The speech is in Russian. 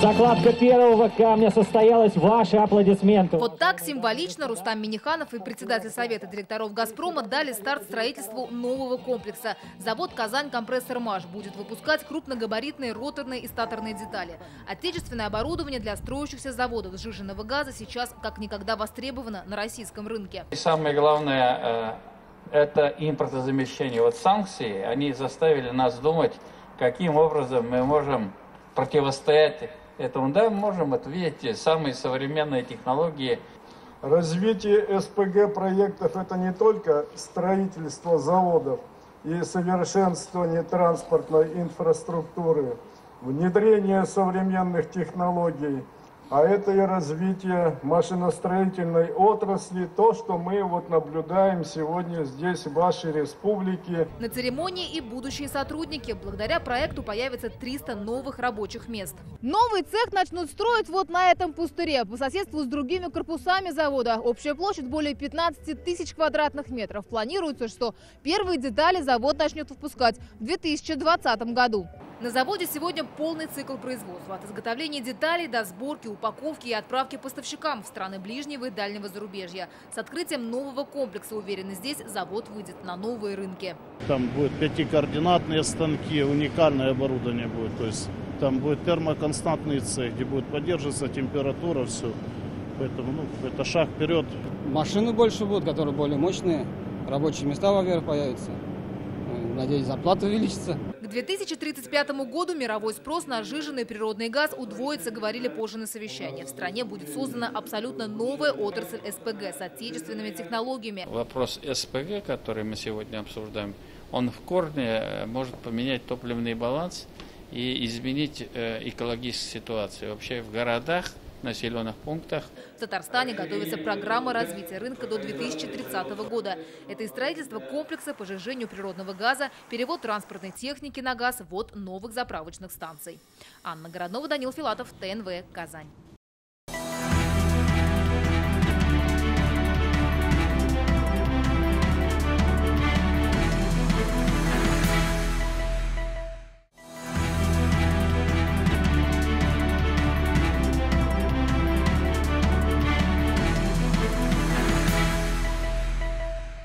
Закладка первого камня состоялась. Ваши аплодисменты. Вот так символично Рустам Минниханов и председатель Совета директоров «Газпрома» дали старт строительству нового комплекса. Завод «Казань-Компрессор-Маш» будет выпускать крупногабаритные роторные и статорные детали. Отечественное оборудование для строящихся заводов сжиженного газа сейчас как никогда востребовано на российском рынке. И самое главное – это импортозамещение. Вот санкции, они заставили нас думать, каким образом мы можем противостоять этому. Да, мы можем, это, видите, самые современные технологии. Развитие СПГ проектов – это не только строительство заводов и совершенствование транспортной инфраструктуры, внедрение современных технологий, а это и развитие машиностроительной отрасли, то, что мы вот наблюдаем сегодня здесь, в вашей республике. На церемонии и будущие сотрудники. Благодаря проекту появится 300 новых рабочих мест. Новый цех начнут строить вот на этом пустыре, по соседству с другими корпусами завода. Общая площадь более 15 тысяч квадратных метров. Планируется, что первые детали завод начнет выпускать в 2020 году. На заводе сегодня полный цикл производства. От изготовления деталей до сборки, упаковки и отправки поставщикам в страны ближнего и дальнего зарубежья. С открытием нового комплекса, уверены, здесь завод выйдет на новые рынки. Там будут 5-координатные станки, уникальное оборудование будет. То есть там будет термоконстантный цех, где будет поддерживаться температура, все. Поэтому это шаг вперед. Машины больше будут, которые более мощные. Рабочие места, во-первых, появятся. Надеюсь, зарплата увеличится. К 2035 году мировой спрос на сжиженный природный газ удвоится, говорили позже на совещании. В стране будет создана абсолютно новая отрасль СПГ с отечественными технологиями. Вопрос СПГ, который мы сегодня обсуждаем, он в корне может поменять топливный баланс и изменить экологическую ситуацию. Вообще в городах, населенных пунктах. В Татарстане готовится программа развития рынка до 2030 года. Это и строительство комплекса по сжижению природного газа, перевод транспортной техники на газ, ввод новых заправочных станций. Анна Городнова, Данил Филатов, ТНВ, Казань.